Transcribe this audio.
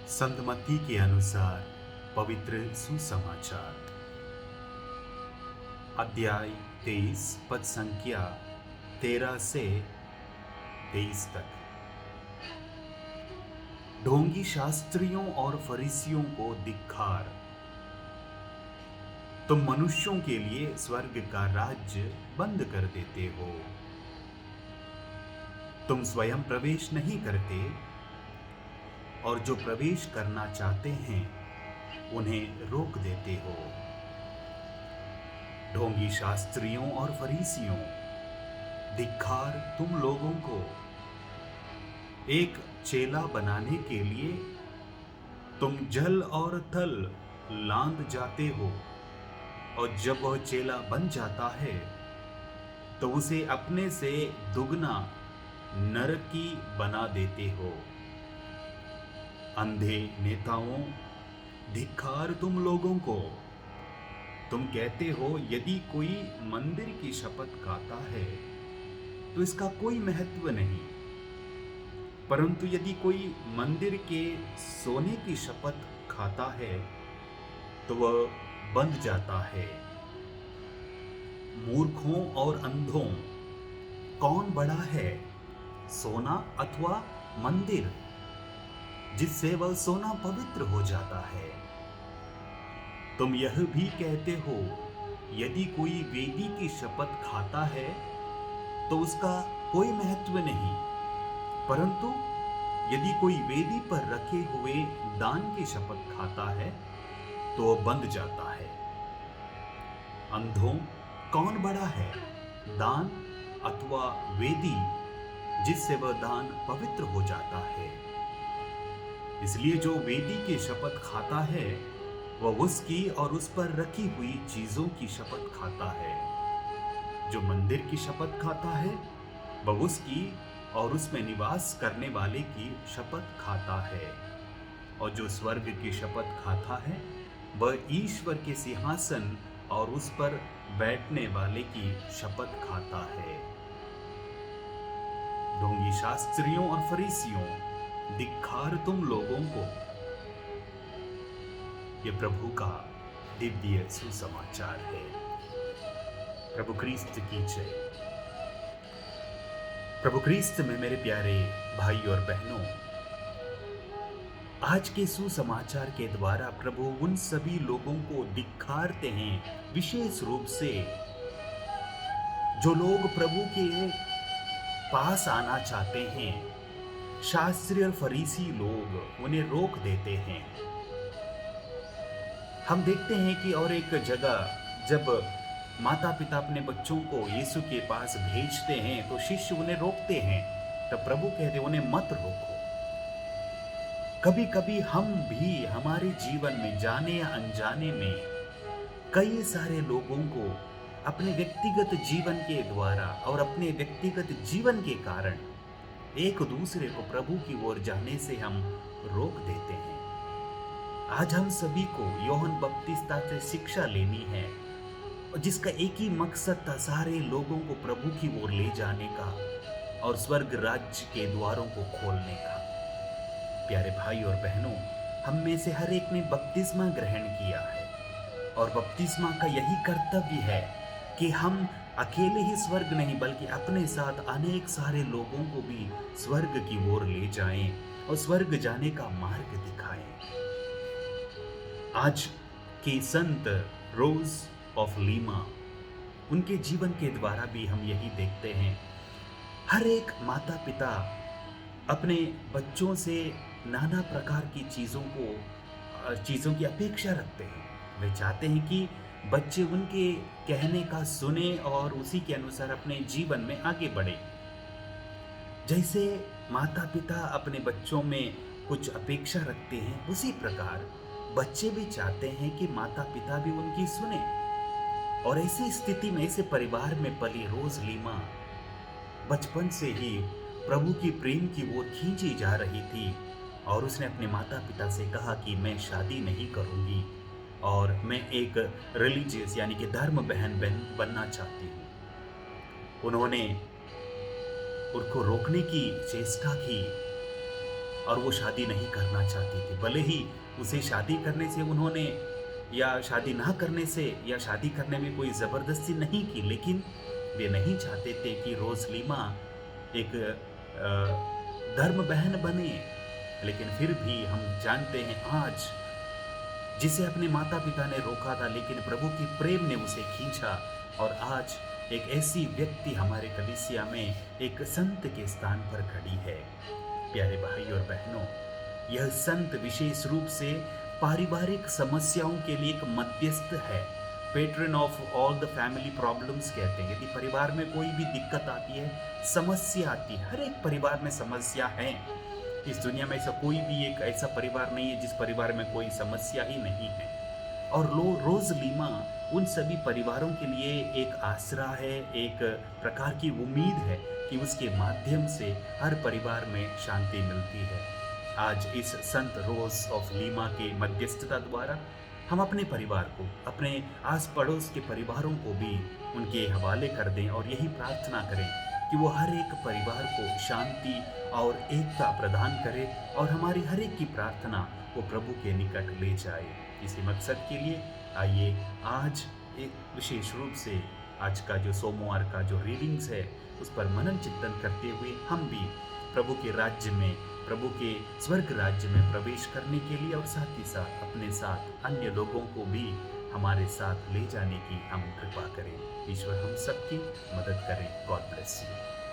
संत मत्ती के अनुसार पवित्र सुसमाचार अध्याय 23 पद संख्या 13 से 23 तक। ढोंगी शास्त्रियों और फरीसियों को धिक्कार। तुम मनुष्यों के लिए स्वर्ग का राज्य बंद कर देते हो। तुम स्वयं प्रवेश नहीं करते और जो प्रवेश करना चाहते हैं उन्हें रोक देते हो। ढोंगी शास्त्रियों और फरीसियों, धिक्कार तुम लोगों को। एक चेला बनाने के लिए तुम जल और थल लांद जाते हो और जब वह चेला बन जाता है तो उसे अपने से दुगना नरकी बना देते हो। अंधे नेताओं, धिक्कार तुम लोगों को। तुम कहते हो यदि कोई मंदिर की शपथ खाता है तो इसका कोई महत्व नहीं, परंतु यदि कोई मंदिर के सोने की शपथ खाता है तो वह बंध जाता है। मूर्खों और अंधों, कौन बड़ा है, सोना अथवा मंदिर जिससे वह सोना पवित्र हो जाता है? तुम यह भी कहते हो यदि कोई वेदी की शपथ खाता है तो उसका कोई महत्व नहीं, परंतु यदि कोई वेदी पर रखे हुए दान की शपथ खाता है तो वह बंध जाता है। अंधों, कौन बड़ा है, दान अथवा वेदी जिससे वह दान पवित्र हो जाता है? इसलिए जो वेदी की शपथ खाता है वह उसकी और उस पर रखी हुई चीजों की शपथ खाता है। जो मंदिर की शपथ खाता है वह उसकी और उसमें निवास करने वाले की शपथ खाता है। और जो स्वर्ग की शपथ खाता है वह ईश्वर के सिंहासन और उस पर बैठने वाले की शपथ खाता है। ढोंगी शास्त्रियों और फरीसियों, धिक्कार तुम लोगों को। ये प्रभु का दिव्य सुसमाचार है। प्रभु क्रिस्त की जय। प्रभु क्रिस्त में मेरे प्यारे भाई और बहनों, आज के सुसमाचार के द्वारा प्रभु उन सभी लोगों को धिक्कारते हैं, विशेष रूप से जो लोग प्रभु के पास आना चाहते हैं। शास्त्री और फरीसी लोग उन्हें रोक देते हैं। हम देखते हैं कि और एक जगह जब माता पिता अपने बच्चों को यीशु के पास भेजते हैं तो शिष्य उन्हें रोकते हैं, तब प्रभु कहते उन्हें मत रोको। कभी कभी हम भी हमारे जीवन में जाने या अनजाने में कई सारे लोगों को अपने व्यक्तिगत जीवन के द्वारा और अपने व्यक्तिगत जीवन के कारण एक दूसरे को प्रभु की ओर जाने से हम रोक देते हैं। आज हम सभी को यूहन्ना बपतिस्ता से शिक्षा लेनी है, जिसका एक ही मकसद था, सारे लोगों को प्रभु की ओर ले जाने का और स्वर्ग राज्य के द्वारों को खोलने का। प्यारे भाई और बहनों, हम में से हर एक ने बपतिस्मा ग्रहण किया है और बपतिस्मा का यही कर्तव्य है कि हम अकेले ही स्वर्ग नहीं बल्कि अपने साथ अनेक सारे लोगों को भी स्वर्ग की ओर ले जाएं और स्वर्ग जाने का मार्ग दिखाएं। आज के संत रोज ऑफ लीमा, उनके जीवन के द्वारा भी हम यही देखते हैं। हर एक माता पिता अपने बच्चों से नाना प्रकार की चीज़ों की अपेक्षा रखते हैं। वे चाहते हैं कि बच्चे उनके कहने का सुने और उसी के अनुसार अपने जीवन में आगे बढ़े। जैसे माता पिता अपने बच्चों में कुछ अपेक्षा रखते हैं, उसी प्रकार बच्चे भी चाहते हैं कि माता पिता भी उनकी सुने। और ऐसी स्थिति में, ऐसे परिवार में पली रोज लीमा बचपन से ही प्रभु की प्रेम की ओर खींची जा रही थी और उसने अपने माता पिता से कहा कि मैं शादी नहीं करूंगी और मैं एक रिलीजियस यानी कि धर्म बहन बनना चाहती हूँ। उन्होंने उनको रोकने की चेष्टा की, और वो शादी नहीं करना चाहती थी। भले ही उसे शादी करने से उन्होंने या शादी ना करने से या शादी करने में कोई ज़बरदस्ती नहीं की, लेकिन वे नहीं चाहते थे कि रोज़लीमा एक धर्म बहन बने। लेकिन फिर भी हम जानते हैं आज जिसे अपने माता-पिता ने रोका था, लेकिन प्रभु की प्रेम ने उसे खींचा और आज एक ऐसी व्यक्ति हमारे कलीसिया में एक संत के स्थान पर खड़ी है। प्यारे भाई और बहनों, यह संत विशेष रूप से पारिवारिक समस्याओं के लिए एक मध्यस्थ है। Patron of all the family problems कहते हैं। यदि परिवार में कोई भी दिक्कत आती है, समस्या आती है, हर एक परिवार में समस्या है। इस दुनिया में ऐसा कोई भी एक ऐसा परिवार नहीं है जिस परिवार में कोई समस्या ही नहीं है। और रोज़लीमा उन सभी परिवारों के लिए एक आसरा है, एक प्रकार की उम्मीद है कि उसके माध्यम से हर परिवार में शांति मिलती है। आज इस संत रोज़ ऑफ लीमा के मध्यस्थता द्वारा हम अपने परिवार को, अपने आस पड़ोस के परिवारों को भी उनके हवाले कर दें और यही प्रार्थना करें कि वो हर एक परिवार को शांति और एकता प्रदान करे और हमारी हर एक की प्रार्थना वो प्रभु के निकट ले जाए। इसी मकसद के लिए आइए आज एक विशेष रूप से आज का जो सोमवार का जो रीडिंग्स है उस पर मनन चिंतन करते हुए हम भी प्रभु के राज्य में, प्रभु के स्वर्ग राज्य में प्रवेश करने के लिए और साथ ही साथ अपने साथ अन्य लोगों को भी हमारे साथ ले जाने की हम कृपा करें। ईश्वर हम सबकी मदद करें। God bless you.